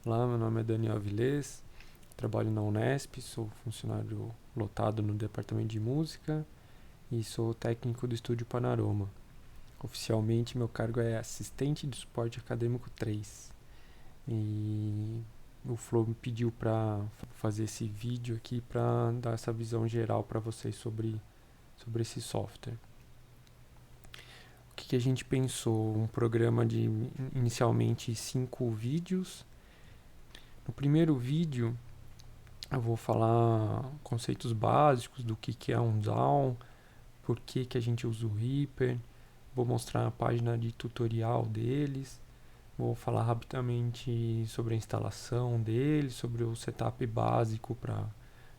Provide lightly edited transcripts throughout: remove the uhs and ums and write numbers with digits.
Olá, meu nome é Daniel Avilés, trabalho na Unesp, sou funcionário lotado no departamento de música e sou técnico do Estúdio Panorama. Oficialmente, meu cargo é assistente de suporte acadêmico 3. E o Flow me pediu para fazer esse vídeo aqui para dar essa visão geral para vocês sobre esse software. O que a gente pensou? Um programa de inicialmente 5 vídeos. No primeiro vídeo, eu vou falar conceitos básicos do que é um DAW, por que a gente usa o Reaper, vou mostrar a página de tutorial deles, vou falar rapidamente sobre a instalação deles, sobre o setup básico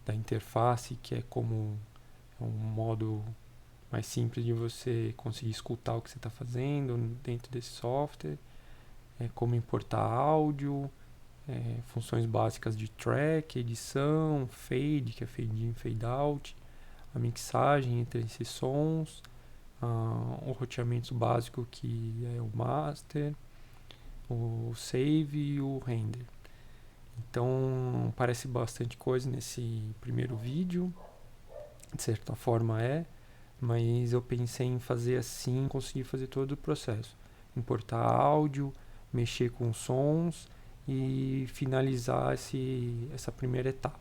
da interface, que é como um modo mais simples de você conseguir escutar o que você está fazendo dentro desse software, como importar áudio, funções básicas de track, edição, fade, que é fade in, fade out, a mixagem entre esses sons, o roteamento básico que é o master, o save e o render. Então parece bastante coisa nesse primeiro vídeo, de certa forma mas eu pensei em fazer assim, conseguir fazer todo o processo, importar áudio, mexer com sons e finalizar essa primeira etapa.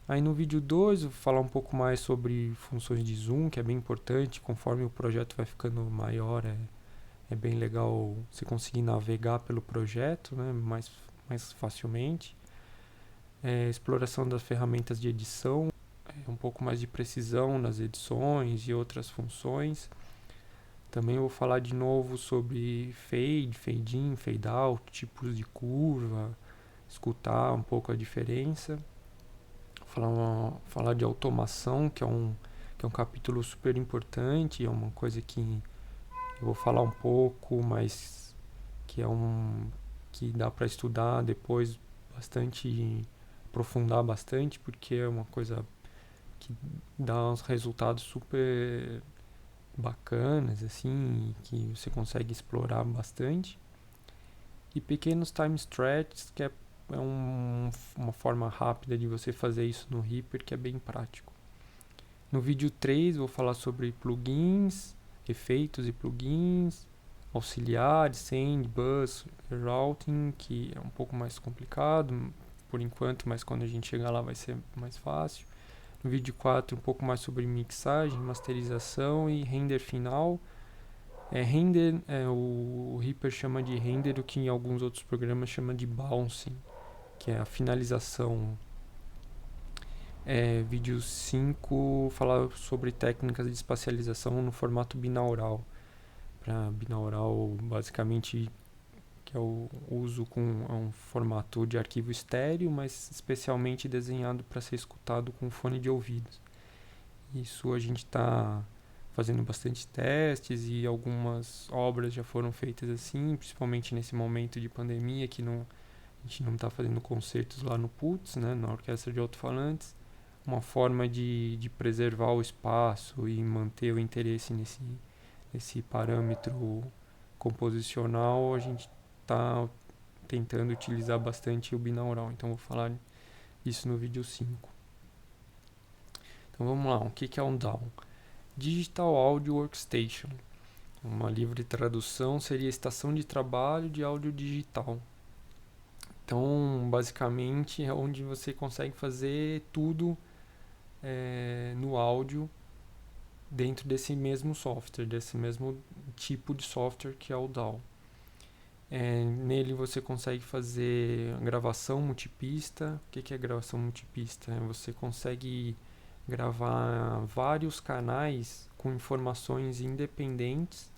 Aí no vídeo 2 eu vou falar um pouco mais sobre funções de zoom, que é bem importante, conforme o projeto vai ficando maior, é bem legal você conseguir navegar pelo projeto, né, mais facilmente. Exploração das ferramentas de edição, um pouco mais de precisão nas edições e outras funções. Também vou falar de novo sobre fade, fade in, fade out, tipos de curva, escutar um pouco a diferença. Falar de automação, que é um capítulo super importante, é uma coisa que eu vou falar um pouco, mas que que dá para estudar depois bastante, aprofundar bastante, porque é uma coisa que dá uns resultados super bacanas, assim, que você consegue explorar bastante. E pequenos time stretches, que é uma forma rápida de você fazer isso no Reaper, que é bem prático. No vídeo 3 vou falar sobre plugins, efeitos e plugins, auxiliares, send, bus, routing, que é um pouco mais complicado por enquanto, mas quando a gente chegar lá vai ser mais fácil. No vídeo 4 um pouco mais sobre mixagem, masterização e render final. Render, o Reaper chama de render o que em alguns outros programas chama de bouncing, que é a finalização. Vídeo 5 falar sobre técnicas de espacialização no formato binaural. Para binaural, basicamente, que é o uso com um formato de arquivo estéreo, mas especialmente desenhado para ser escutado com fone de ouvidos. Isso a gente está fazendo bastante testes e algumas obras já foram feitas assim, principalmente nesse momento de pandemia que a gente não está fazendo concertos lá no PUTS, né, na Orquestra de Alto-Falantes. Uma forma de preservar o espaço e manter o interesse nesse parâmetro composicional, a gente está tentando utilizar bastante o binaural. Então vou falar isso no vídeo 5. Então vamos lá, o que é um DAW? Digital Audio Workstation. Uma livre tradução seria estação de trabalho de áudio digital. Então, basicamente, é onde você consegue fazer tudo no áudio dentro desse mesmo software, desse mesmo tipo de software que é o DAW. Nele você consegue fazer gravação multipista. O que é gravação multipista? Você consegue gravar vários canais com informações independentes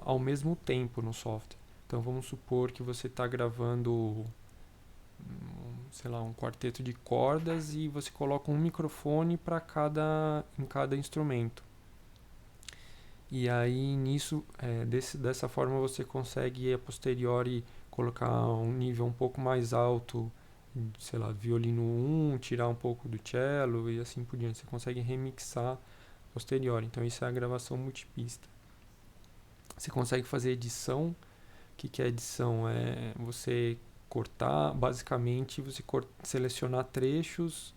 ao mesmo tempo no software. Então vamos supor que você está gravando, sei lá, um quarteto de cordas e você coloca um microfone em cada instrumento. E aí nisso, dessa forma você consegue a posteriori colocar um nível um pouco mais alto, sei lá, violino 1, tirar um pouco do cello e assim por diante. Você consegue remixar posteriori. Então isso é a gravação multipista. Você consegue fazer edição. O que é edição? É você cortar, basicamente você selecionar trechos,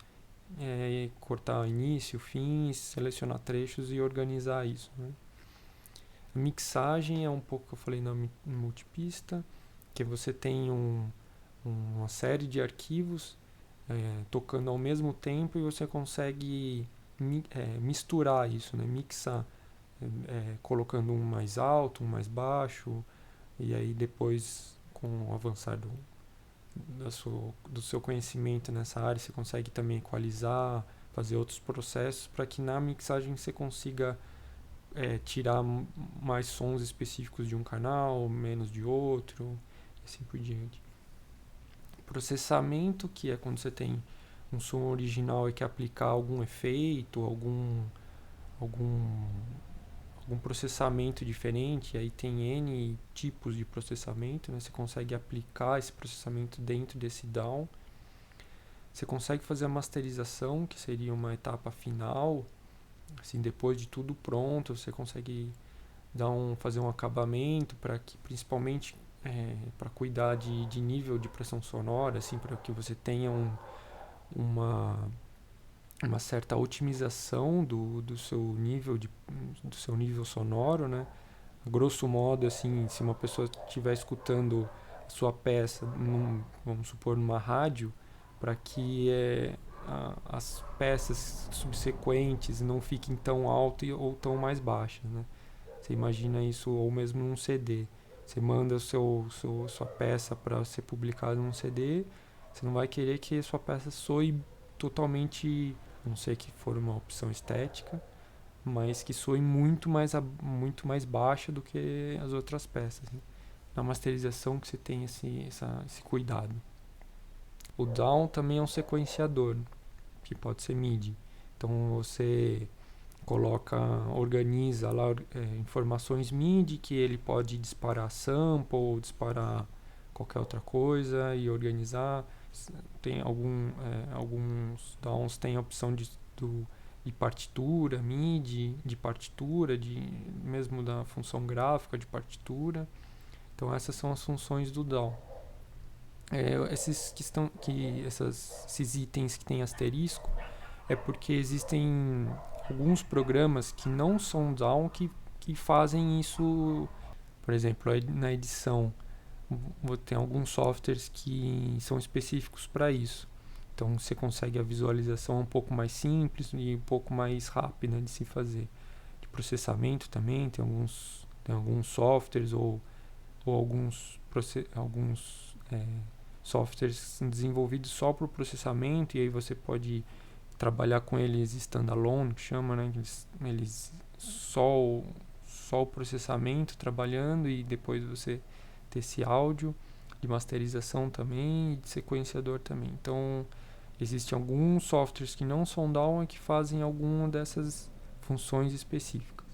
cortar início, fim, selecionar trechos e organizar isso, né? A mixagem é um pouco que eu falei na multipista, que você tem uma série de arquivos tocando ao mesmo tempo e você consegue misturar isso, né? Mixar, colocando um mais alto, um mais baixo, e aí depois, com o avançar do seu conhecimento nessa área, você consegue também equalizar, fazer outros processos para que na mixagem você consiga tirar mais sons específicos de um canal, menos de outro, e assim por diante. Processamento, que é quando você tem um som original e quer aplicar algum efeito, algum processamento diferente, aí tem N tipos de processamento, né? Você consegue aplicar esse processamento dentro desse DAW. Você consegue fazer a masterização, que seria uma etapa final, assim, depois de tudo pronto, você consegue fazer um acabamento para que, principalmente, para cuidar de nível de pressão sonora, assim, para que você tenha uma certa otimização do seu nível sonoro, né? Grosso modo, assim, se uma pessoa estiver escutando a sua peça, vamos supor, numa rádio, para que as peças subsequentes não fiquem tão altas ou tão mais baixas, né? Você imagina isso, ou mesmo num CD. Você manda sua peça para ser publicada num CD, você não vai querer que a sua peça soe totalmente, a não ser que for uma opção estética, mas que soe muito mais baixa do que as outras peças, né? Na masterização que você tem esse cuidado. O down também é um sequenciador, que pode ser MIDI. Então você organiza lá informações MIDI que ele pode disparar sample ou disparar qualquer outra coisa e organizar. Tem alguns downs tem a opção de partitura, MIDI, de partitura, mesmo da função gráfica de partitura. Então essas são as funções do DAW. Esses itens que tem asterisco é porque existem alguns programas que não são DAW que fazem isso. Por exemplo, na edição, tem alguns softwares que são específicos para isso. Então você consegue a visualização um pouco mais simples e um pouco mais rápida de se fazer. De processamento também, tem alguns softwares ou alguns softwares desenvolvidos só para o processamento, e aí você pode trabalhar com eles standalone, que chama, né? Eles só o processamento trabalhando, e depois você ter esse áudio de masterização também e de sequenciador também. Então existem alguns softwares que não são DAW que fazem alguma dessas funções específicas.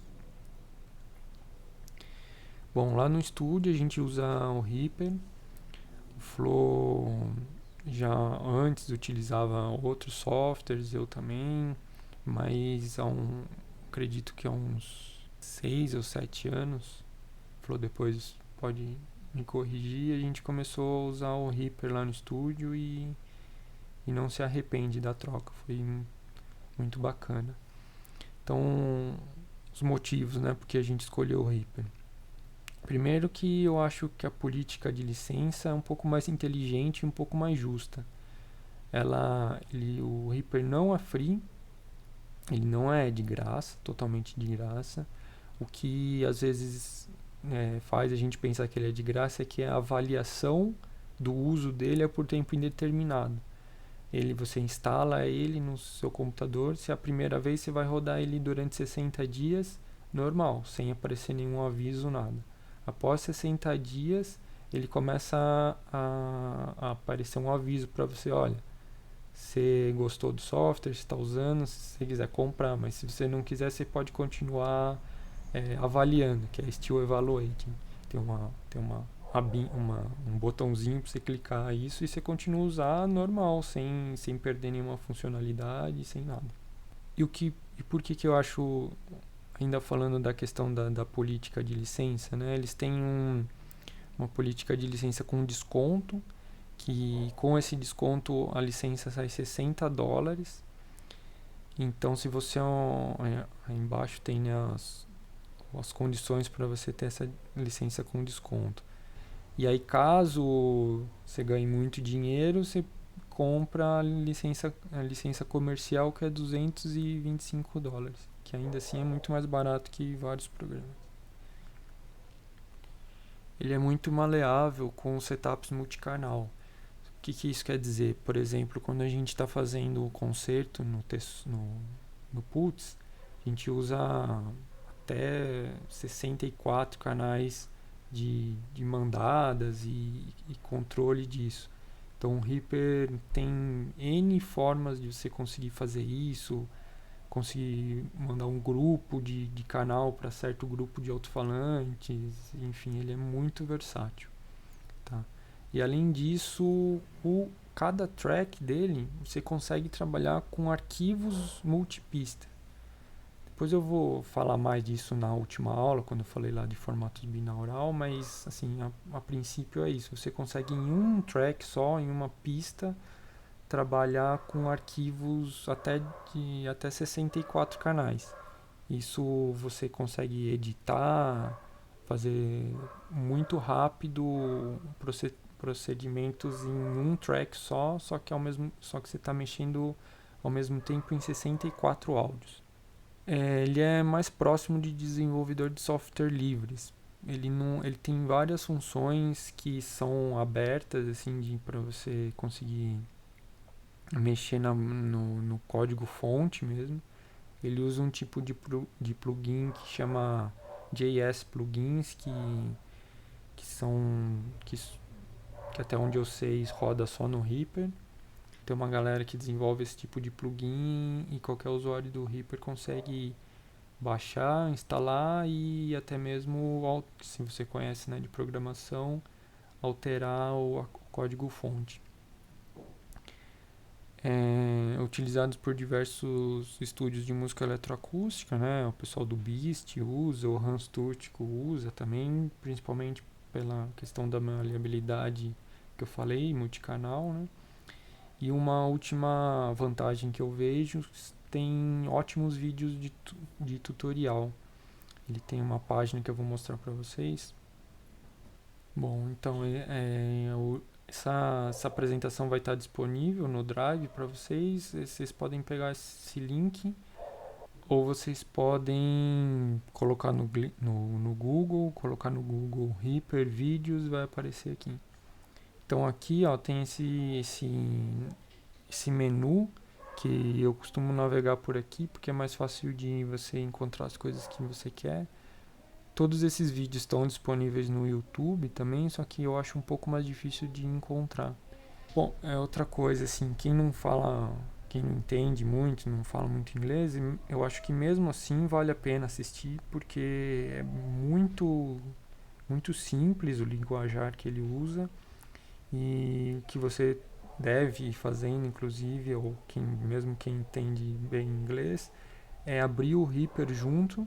Bom, lá no estúdio a gente usa o Reaper. O Flow já antes utilizava outros softwares, eu também, mas acredito que há uns 6 ou 7 anos, o Flow depois pode me corrigir, a gente começou a usar o Reaper lá no estúdio e não se arrepende da troca, foi muito bacana. Então, os motivos, né, porque a gente escolheu o Reaper. Primeiro que eu acho que a política de licença é um pouco mais inteligente e um pouco mais justa. O Reaper não é free, ele não é de graça, totalmente de graça. O que às vezes faz a gente pensar que ele é de graça é que a avaliação do uso dele é por tempo indeterminado. Você instala ele no seu computador, se a primeira vez você vai rodar ele durante 60 dias, normal, sem aparecer nenhum aviso, nada. Após 60 dias, ele começa a aparecer um aviso para você, olha, você gostou do software, você está usando, se você quiser comprar, mas se você não quiser, você pode continuar avaliando, que é Still Evaluating. Tem um botãozinho para você clicar isso e você continua a usar normal, sem perder nenhuma funcionalidade, sem nada. E por que eu acho, ainda falando da questão da política de licença, né? Eles têm uma política de licença com desconto, que com esse desconto a licença sai $60. Então, se você aí embaixo tem as condições para você ter essa licença com desconto. E aí, caso você ganhe muito dinheiro, você compra a licença comercial, que é $225, que ainda assim é muito mais barato que vários programas. Ele é muito maleável com setups multicanal. O que isso quer dizer? Por exemplo, quando a gente está fazendo o concerto no Pulse, a gente usa até 64 canais de mandadas e controle disso. Então o Reaper tem N formas de você conseguir fazer isso, conseguir mandar um grupo de canal para certo grupo de alto-falantes, enfim, ele é muito versátil. Tá? E além disso, cada track dele você consegue trabalhar com arquivos multipista. Depois eu vou falar mais disso na última aula, quando eu falei lá de formatos binaural, mas assim, a princípio é isso. Você consegue em um track só, em uma pista, trabalhar com arquivos até 64 canais. Isso você consegue editar, fazer muito rápido procedimentos em um track só que você está mexendo ao mesmo tempo em 64 áudios. Ele é mais próximo de desenvolvedor de software livres. Ele tem várias funções que são abertas assim para você conseguir mexer no código fonte mesmo. Ele usa um tipo de plugin que chama JS plugins, que até onde eu sei roda só no Reaper. Tem uma galera que desenvolve esse tipo de plugin e qualquer usuário do Reaper consegue baixar, instalar e até mesmo, se você conhece, né, de programação, alterar o código fonte. Utilizados por diversos estúdios de música eletroacústica, né? O pessoal do Beast usa, o Hans Turtico usa também, principalmente pela questão da maleabilidade que eu falei, multicanal, né? E uma última vantagem que eu vejo, tem ótimos vídeos de tutorial. Ele tem uma página que eu vou mostrar para vocês. Bom, então essa apresentação vai estar disponível no Drive para vocês. Vocês podem pegar esse link ou vocês podem colocar no Google, colocar no Google Reaper Vídeos, vai aparecer aqui. Então aqui tem esse menu que eu costumo navegar por aqui porque é mais fácil de você encontrar as coisas que você quer. Todos esses vídeos estão disponíveis no YouTube também, só que eu acho um pouco mais difícil de encontrar. Bom, é outra coisa, assim, quem não entende muito, não fala muito inglês, eu acho que mesmo assim vale a pena assistir, porque é muito, muito simples o linguajar que ele usa e que você deve ir fazendo, inclusive, ou mesmo quem entende bem inglês, é abrir o Reaper junto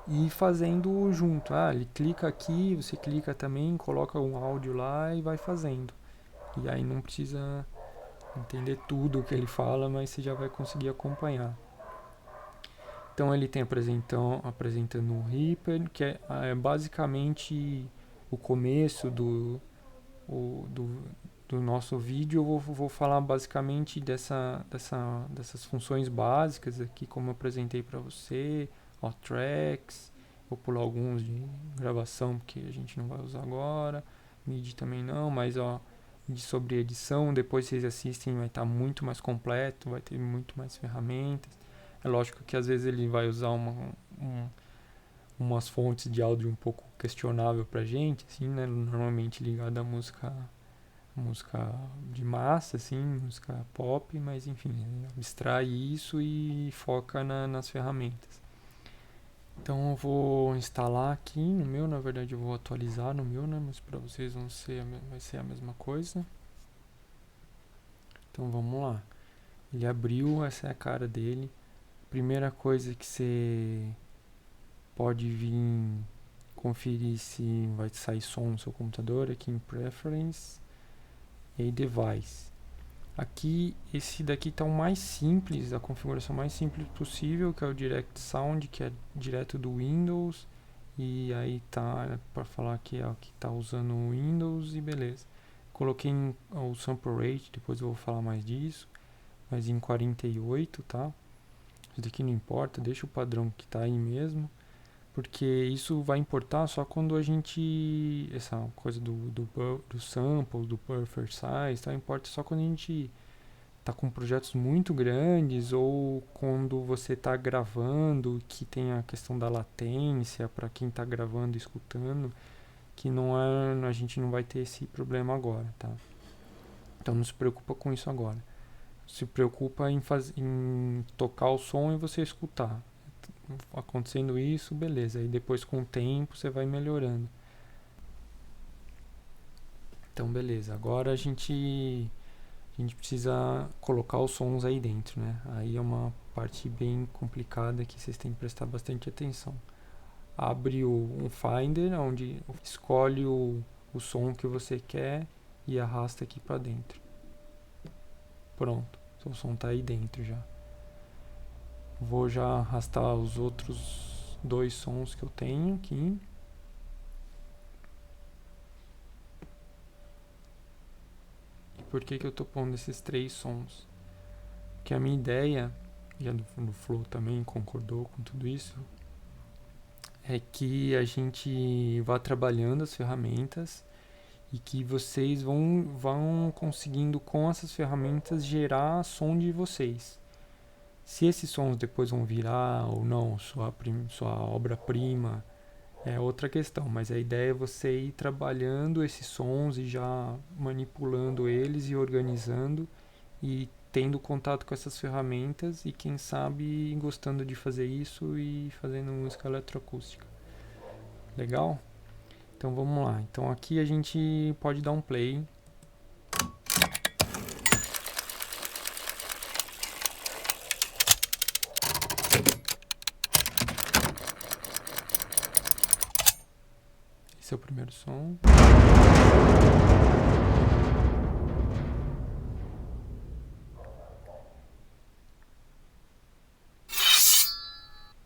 e fazendo junto. Ele clica aqui, você clica também, coloca um áudio lá e vai fazendo. E aí não precisa entender tudo o que ele fala, mas você já vai conseguir acompanhar. Então ele tem apresentando o Reaper, que é basicamente o começo do nosso vídeo. Eu vou falar basicamente dessas funções básicas aqui, como eu apresentei para você, tracks. Vou pular alguns de gravação porque a gente não vai usar agora, MIDI também não, mas sobre edição, depois vocês assistem, vai estar muito mais completo, vai ter muito mais ferramentas. É lógico que às vezes ele vai usar umas fontes de áudio um pouco questionável pra gente, assim, né? Normalmente ligada à música de massa, assim, música pop, mas enfim, abstrai isso e foca nas ferramentas. Então eu vou instalar aqui no meu, na verdade eu vou atualizar no meu, né? Mas para vocês vai ser a mesma coisa. Então vamos lá. Ele abriu, essa é a cara dele. Primeira coisa que você pode vir conferir se vai sair som no seu computador aqui em Preference. e aí Device. Aqui, esse daqui está o mais simples, a configuração mais simples possível, que é o Direct Sound, que é direto do Windows. E aí tá para falar que é o que está usando o Windows e beleza. Coloquei o sample rate, depois eu vou falar mais disso, mas em 48, tá? Isso daqui não importa, deixa o padrão que está aí mesmo, porque isso vai importar só quando a gente, essa coisa do sample, do buffer size, tá? Importa só quando a gente tá com projetos muito grandes ou quando você tá gravando, que tem a questão da latência para quem tá gravando e escutando, que não é, a gente não vai ter esse problema agora, tá? Então não se preocupa com isso agora. Se preocupa em tocar o som e você escutar. Acontecendo isso, beleza. E depois com o tempo você vai melhorando. Então beleza. Agora a gente precisa colocar os sons aí dentro, né? Aí é uma parte bem complicada que vocês têm que prestar bastante atenção. Abre um Finder, onde escolhe o som que você quer e arrasta aqui para dentro. Pronto, seu som tá aí dentro já. Vou já arrastar os outros 2 sons que eu tenho aqui. E por que eu tô pondo esses 3 sons? Porque a minha ideia, e a do Flow também concordou com tudo isso, é que a gente vá trabalhando as ferramentas e que vocês vão conseguindo com essas ferramentas gerar som de vocês. Se esses sons depois vão virar ou não sua obra-prima é outra questão, mas a ideia é você ir trabalhando esses sons e já manipulando eles e organizando e tendo contato com essas ferramentas e quem sabe gostando de fazer isso e fazendo música eletroacústica. Legal? Então vamos lá. Então aqui a gente pode dar um play. Esse é o primeiro som.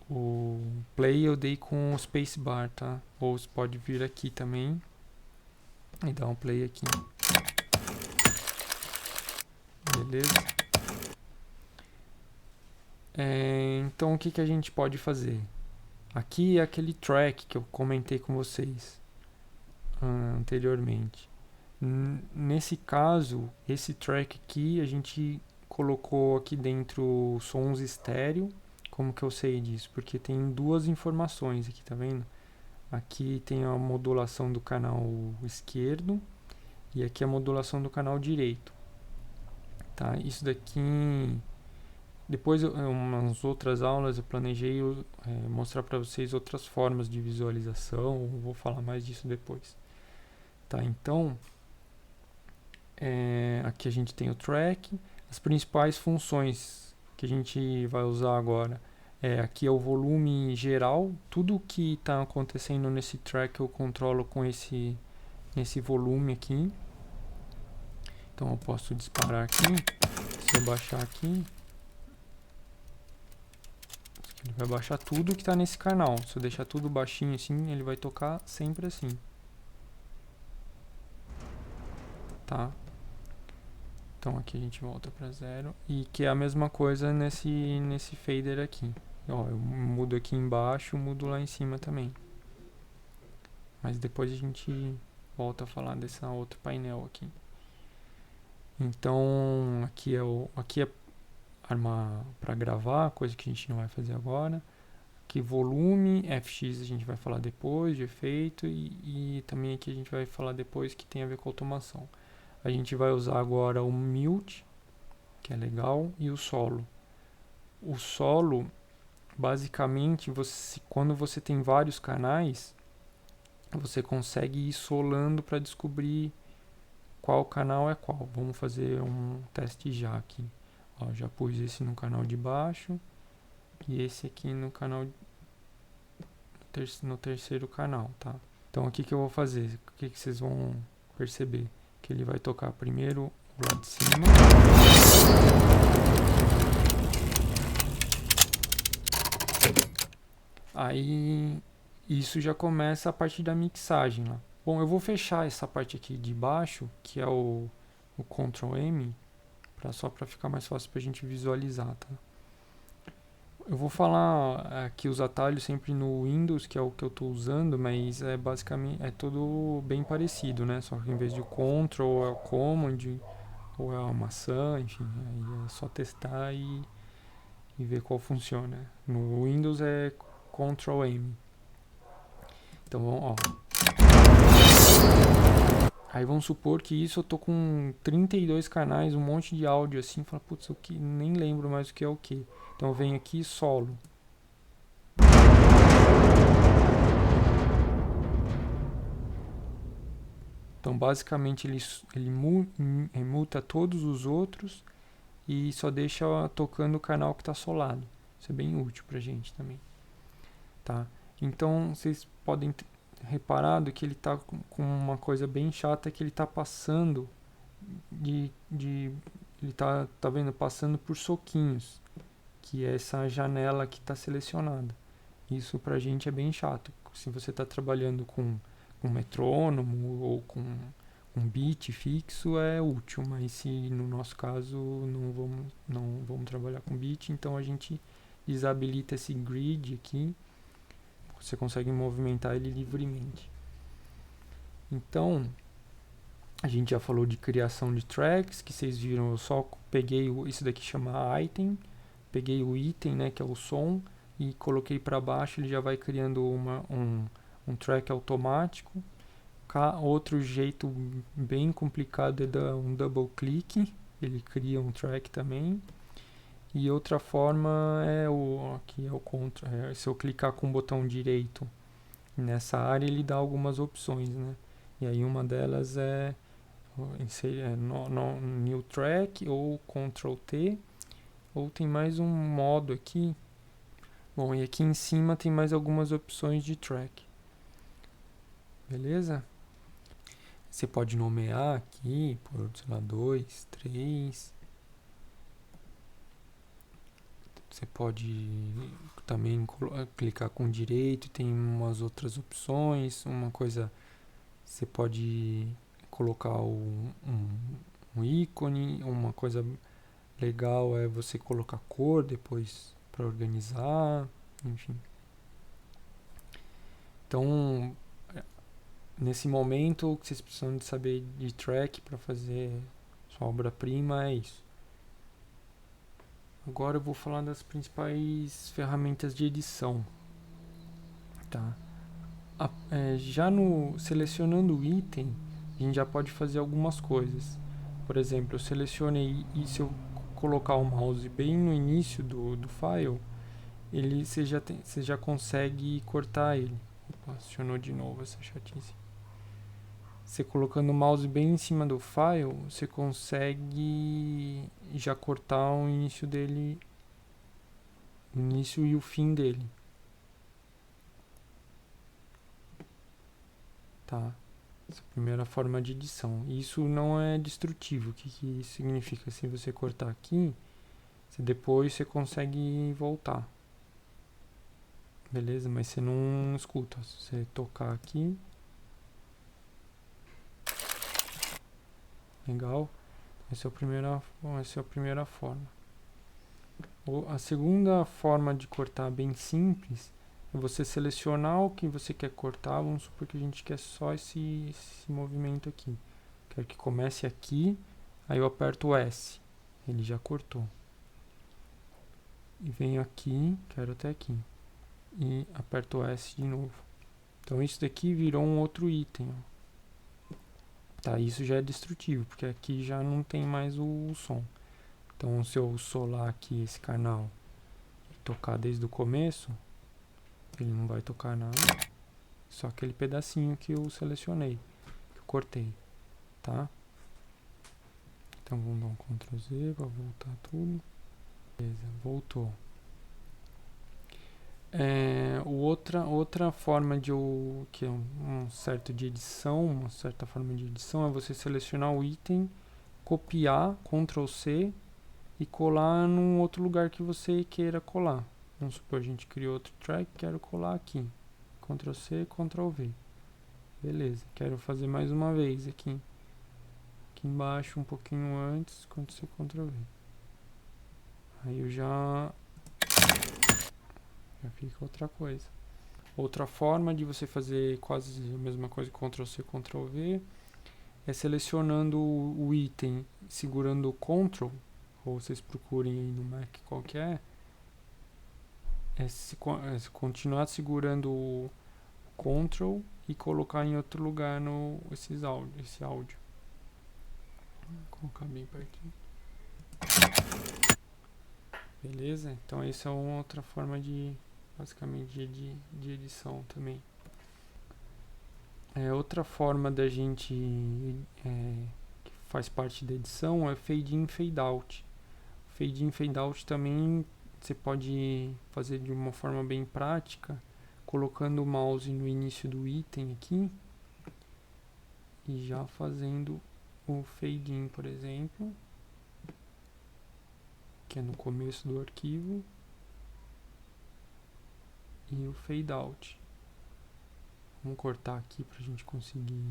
O play eu dei com o spacebar, tá? Ou você pode vir aqui também e dar um play aqui. Beleza? Então o que a gente pode fazer? Aqui é aquele track que eu comentei com vocês anteriormente. Nesse caso, esse track aqui a gente colocou aqui dentro sons estéreo. Como que eu sei disso? Porque tem 2 informações aqui, tá vendo? Aqui tem a modulação do canal esquerdo e aqui a modulação do canal direito. Tá? Isso daqui, depois umas outras aulas eu planejei mostrar para vocês outras formas de visualização, vou falar mais disso depois. Tá? Então, aqui a gente tem o track, as principais funções que a gente vai usar agora. Aqui é o volume geral, tudo que está acontecendo nesse track eu controlo com esse volume aqui. Então eu posso disparar aqui, se eu baixar aqui, ele vai baixar tudo que está nesse canal. Se eu deixar tudo baixinho assim, ele vai tocar sempre assim. Tá? Então aqui a gente volta para 0 e que é a mesma coisa nesse fader aqui. Ó, eu mudo aqui embaixo, mudo lá em cima também. Mas depois a gente volta a falar desse outro painel aqui. Então aqui é arma para gravar, coisa que a gente não vai fazer agora. Aqui volume, FX a gente vai falar depois de efeito e também aqui a gente vai falar depois que tem a ver com automação. A gente vai usar agora o mute, que é legal, e o solo. O solo, basicamente, quando você tem vários canais, você consegue ir solando para descobrir qual canal é qual. Vamos fazer um teste já aqui. Ó, já pus esse no canal de baixo e esse aqui no canal no terceiro canal, tá? Então aqui que eu vou fazer, o que vocês vão perceber? que ele vai tocar primeiro o lado de cima. Aí isso já começa a parte da mixagem lá. Bom, eu vou fechar essa parte aqui de baixo, que é o Ctrl M, só para ficar mais fácil para a gente visualizar, tá? Eu vou falar aqui os atalhos sempre no Windows, que é o que eu estou usando, mas basicamente é tudo bem parecido, né? Só que em vez de Ctrl é o Command ou é a maçã, enfim, aí é só testar e ver qual funciona. No Windows é Ctrl M. Então, ó. Aí vamos supor que isso eu tô com 32 canais, um monte de áudio assim, fala, putz, nem lembro mais o que é o que. Então eu venho aqui solo. Então basicamente ele muta todos os outros e só deixa tocando o canal que está solado. Isso é bem útil pra gente também. Tá? Então vocês podem ter reparado que ele está com uma coisa bem chata, que ele está passando ele tá vendo, passando por soquinhos, que é essa janela que está selecionada. Isso pra gente é bem chato. Se você está trabalhando com metrônomo ou com um beat fixo, é útil, mas se no nosso caso não vamos trabalhar com beat, então a gente desabilita esse grid aqui. Você consegue movimentar ele livremente. Então, a gente já falou de criação de tracks, que vocês viram, eu só peguei isso daqui, chama item, peguei o item, né, que é o som, e coloquei para baixo, ele já vai criando um track automático. Outro jeito bem complicado é dar um double click, ele cria um track também. E outra forma aqui é o contra, se eu clicar com o botão direito nessa área, ele dá algumas opções, né? E aí uma delas é New Track ou Ctrl T, ou tem mais um modo aqui. Bom, e aqui em cima tem mais algumas opções de track. Beleza? Você pode nomear aqui por, sei lá, 2, 3. Você pode também clicar com direito, tem umas outras opções. Uma coisa, você pode colocar um ícone. Uma coisa legal é você colocar cor depois para organizar, enfim. Então, nesse momento, o que vocês precisam de saber de track para fazer sua obra-prima é isso. Agora eu vou falar das principais ferramentas de edição. Tá? Já selecionando o item, a gente já pode fazer algumas coisas. Por exemplo, eu selecionei e se eu colocar o mouse bem no início do file, você já consegue cortar ele. Opa, acionou de novo essa chatice. Você colocando o mouse bem em cima do file, você consegue já cortar o início dele, o início e o fim dele. Tá? Essa é a primeira forma de edição. Isso não é destrutivo. O que significa? Se você cortar aqui, depois você consegue voltar. Beleza? Mas você não escuta. Se você tocar aqui. Legal? Essa é a primeira forma. A segunda forma de cortar bem simples é você selecionar o que você quer cortar. Vamos supor que a gente quer só esse movimento aqui. Quero que comece aqui, aí eu aperto o S. Ele já cortou. E venho aqui, quero até aqui. E aperto o S de novo. Então isso daqui virou um outro item. Ó. Tá, isso já é destrutivo, porque aqui já não tem mais o som. Então se eu solar aqui esse canal e tocar desde o começo, ele não vai tocar nada. Só aquele pedacinho que eu selecionei, que eu cortei. Tá? Então vamos dar um Ctrl Z para voltar tudo. Beleza, voltou. Outra forma que é um certo de edição, uma certa forma de edição é você selecionar o item, copiar, Ctrl C e colar num outro lugar que você queira colar. Vamos supor, a gente criou outro track, quero colar aqui. Ctrl C, Ctrl V. Beleza, quero fazer mais uma vez aqui. Aqui embaixo, um pouquinho antes, Ctrl C, Ctrl V. Aí eu já fica outra coisa. Outra forma de você fazer quase a mesma coisa, Ctrl C, Ctrl V, é selecionando o item, segurando o Ctrl, ou vocês procurem aí no Mac qualquer, continuar segurando o Ctrl e colocar em outro lugar esse áudio. Vou colocar bem pertinho. Beleza? Então essa é uma outra forma basicamente de edição também. Outra forma da gente que faz parte da edição é fade in, fade out. Fade in, fade out também você pode fazer de uma forma bem prática, colocando o mouse no início do item aqui e já fazendo o fade in, por exemplo, que é no começo do arquivo, e o fade out. Vamos cortar aqui para a gente conseguir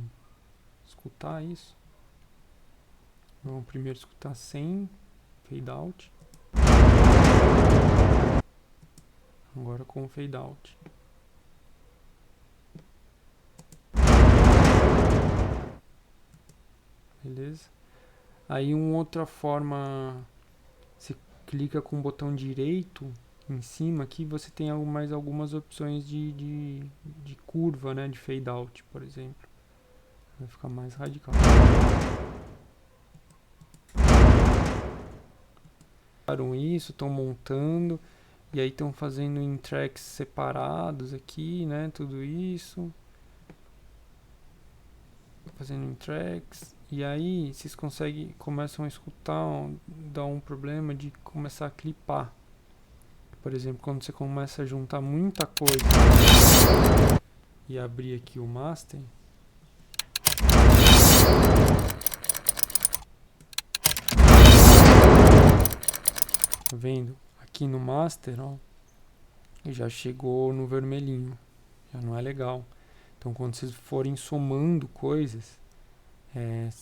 escutar isso. Vamos primeiro escutar sem fade out. Agora com o fade out. Beleza? Aí uma outra forma, você clica com o botão direito em cima aqui, você tem mais algumas opções de curva, né, de fade out, por exemplo. Vai ficar mais radical. Isso, estão montando e aí estão fazendo em tracks separados aqui, né, tudo isso. Fazendo em tracks. E aí vocês começam a escutar, dá um problema de começar a clipar. Por exemplo, quando você começa a juntar muita coisa e abrir aqui o master, tá vendo? Aqui no master, ó, já chegou no vermelhinho, já não é legal. Então quando vocês forem somando coisas,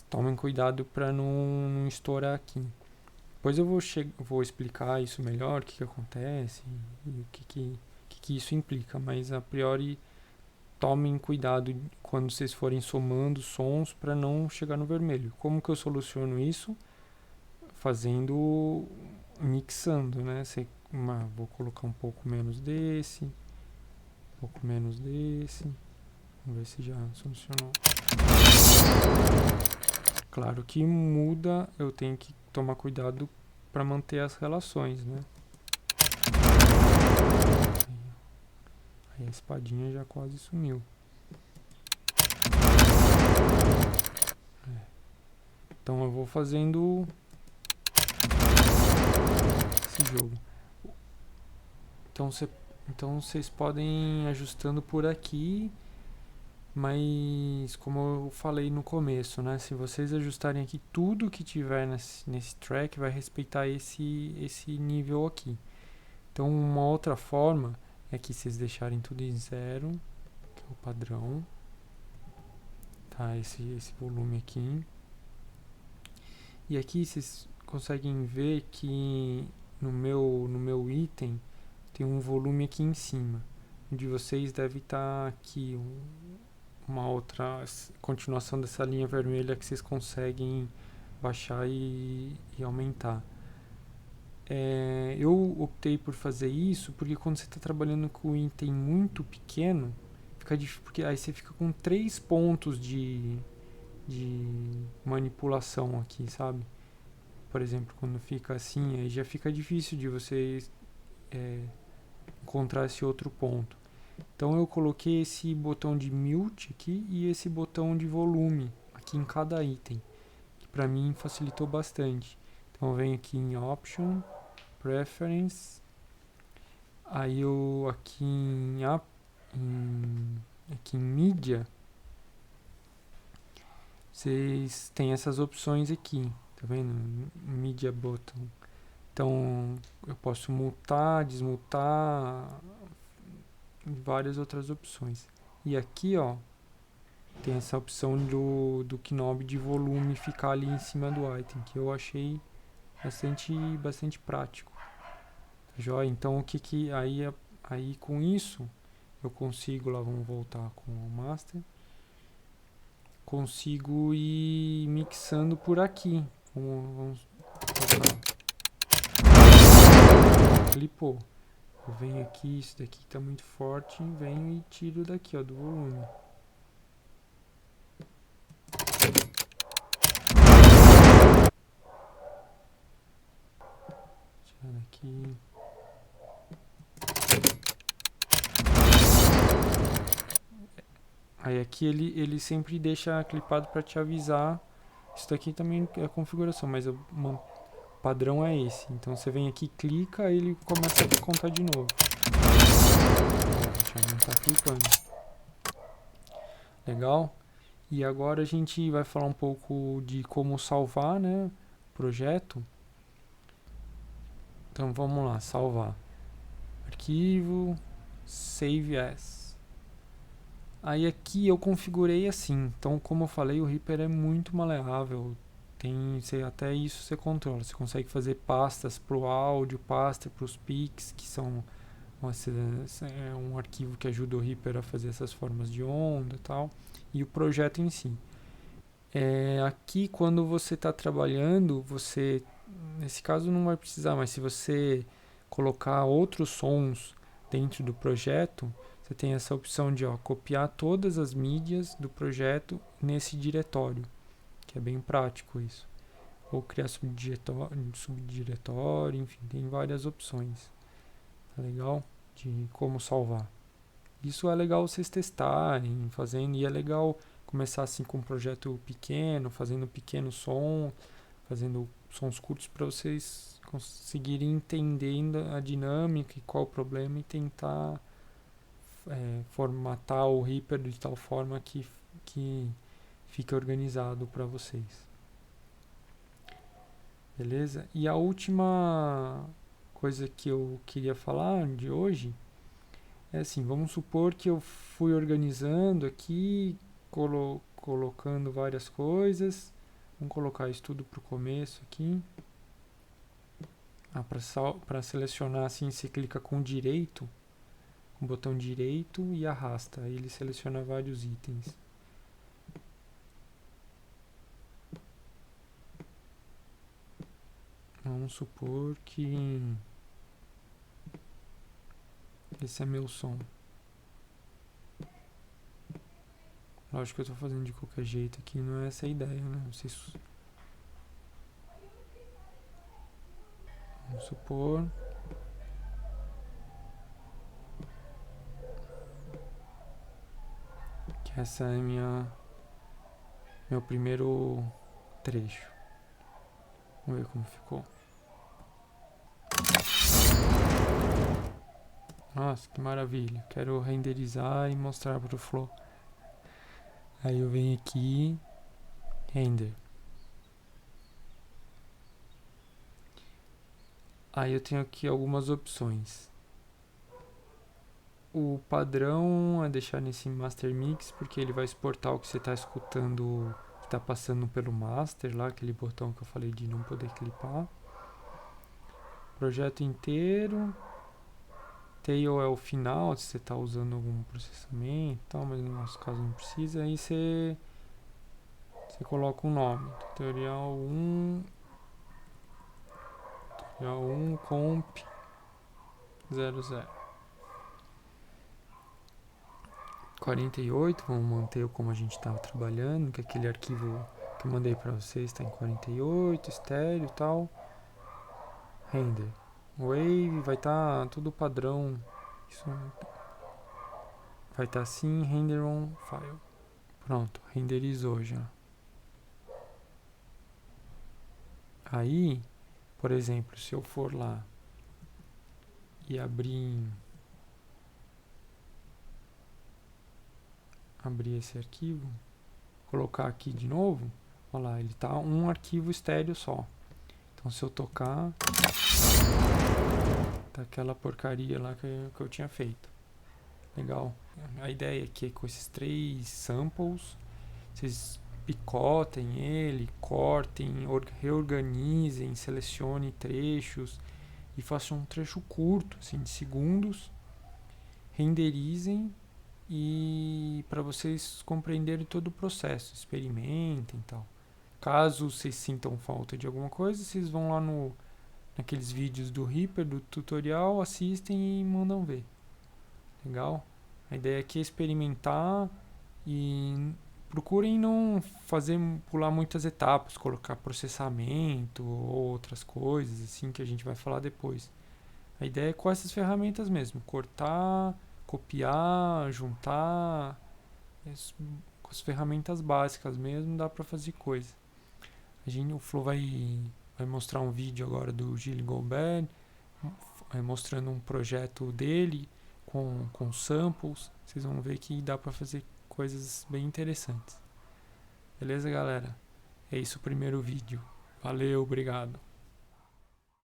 tomem cuidado para não estourar aqui. Depois eu vou explicar isso melhor, o que acontece e o que isso implica, mas a priori tomem cuidado quando vocês forem somando sons para não chegar no vermelho. Como que eu soluciono isso? Mixando, né? Vou colocar um pouco menos desse, um pouco menos desse. Vamos ver se já solucionou. Claro que muda, eu tenho que tomar cuidado para manter as relações, né? Aí a espadinha já quase sumiu. Então eu vou fazendo esse jogo. Então vocês podem ir ajustando por aqui, mas como eu falei no começo, né? Se vocês ajustarem aqui tudo que tiver nesse track, vai respeitar esse nível aqui. Então uma outra forma é que vocês deixarem tudo em 0, que é o padrão, tá? Esse volume aqui. E aqui vocês conseguem ver que no meu item tem um volume aqui em cima. O de vocês deve estar aqui, uma outra continuação dessa linha vermelha que vocês conseguem baixar e aumentar. Eu optei por fazer isso porque quando você está trabalhando com um item muito pequeno, fica difícil, porque aí você fica com 3 pontos de manipulação aqui, sabe? Por exemplo, quando fica assim, aí já fica difícil de você encontrar esse outro ponto. Então eu coloquei esse botão de mute aqui e esse botão de volume aqui em cada item, que para mim facilitou bastante. Então eu venho aqui em Option, Preference Aí eu aqui em mídia, vocês têm essas opções aqui, tá vendo? Media button. Então eu posso multar, desmutar, várias outras opções. E aqui, ó, tem essa opção do knob de volume ficar ali em cima do item, que eu achei bastante prático. Tá joia? Então o que aí com isso eu consigo, lá vamos voltar com o master, consigo ir mixando por aqui. Vamos tocar. Clipou. Eu venho aqui, isso daqui tá muito forte, venho e tiro daqui, ó, do volume. Tirando aqui. Aí aqui ele sempre deixa clipado para te avisar. Isso daqui também é a configuração, mas o padrão é esse. Então você vem aqui, clica, aí ele começa a contar de novo. Já não tá clipando. Legal? E agora a gente vai falar um pouco de como salvar, né, o projeto. Então vamos lá, salvar. Arquivo, save as. Aí aqui eu configurei assim. Então, como eu falei, o Reaper é muito maleável. Até isso você controla. Você consegue fazer pastas para o áudio, pasta para os pics, que são um arquivo que ajuda o Reaper a fazer essas formas de onda e tal. E o projeto em si. Aqui, quando você está trabalhando, nesse caso não vai precisar, mas se você colocar outros sons dentro do projeto, você tem essa opção de copiar todas as mídias do projeto nesse diretório, que é bem prático isso. Ou criar subdiretório, enfim, tem várias opções. Tá legal? De como salvar. Isso é legal vocês testarem, fazendo, e é legal começar assim com um projeto pequeno, fazendo pequeno som, fazendo sons curtos para vocês conseguirem entendendo a dinâmica e qual o problema e tentar formatar o Reaper de tal forma que fique organizado para vocês. Beleza? E a última coisa que eu queria falar de hoje é assim, vamos supor que eu fui organizando aqui, colocando várias coisas. Vamos colocar isso tudo para o começo aqui. Para selecionar assim, você clica com direito, com o botão direito e arrasta. Aí ele seleciona vários itens. Vamos supor que esse é meu som. Lógico que eu estou fazendo de qualquer jeito aqui, não é essa a ideia, né? Vamos supor que essa é meu primeiro trecho. Vamos ver como ficou. Nossa, que maravilha. Quero renderizar e mostrar para o Flow. Aí eu venho aqui, render. Aí eu tenho aqui algumas opções. O padrão é deixar nesse Master Mix, porque ele vai exportar o que você está escutando, que está passando pelo Master, lá, aquele botão que eu falei de não poder clipar. Projeto inteiro. Tail é o final, se você está usando algum processamento e tal, mas no nosso caso não precisa. Aí você coloca um nome. Tutorial 1 comp 00. 48, vamos manter como a gente estava trabalhando, que aquele arquivo que eu mandei para vocês está em 48, estéreo e tal. Render. Wave vai estar tudo padrão. Isso vai estar assim, render on file. Pronto, renderizou já. Aí, por exemplo, se eu for lá e abrir esse arquivo, colocar aqui de novo, olha lá, ele tá um arquivo estéreo só. Então se eu tocar, tá aquela porcaria lá que eu tinha feito. Legal. A ideia aqui é que com esses 3 samples, vocês picotem ele, cortem, reorganizem, selecionem trechos e façam um trecho curto, assim, de segundos, renderizem e para vocês compreenderem todo o processo, experimentem e tal. Caso vocês sintam falta de alguma coisa, vocês vão lá naqueles vídeos do Reaper, do tutorial, assistem e mandam ver. Legal? A ideia aqui é experimentar e procurem não pular muitas etapas, colocar processamento ou outras coisas assim que a gente vai falar depois. A ideia é com essas ferramentas mesmo, cortar, copiar, juntar, com as ferramentas básicas mesmo dá para fazer coisa. O Flo vai mostrar um vídeo agora do Gilles Goldberg, mostrando um projeto dele com samples. Vocês vão ver que dá para fazer coisas bem interessantes. Beleza, galera? É isso o primeiro vídeo. Valeu, obrigado.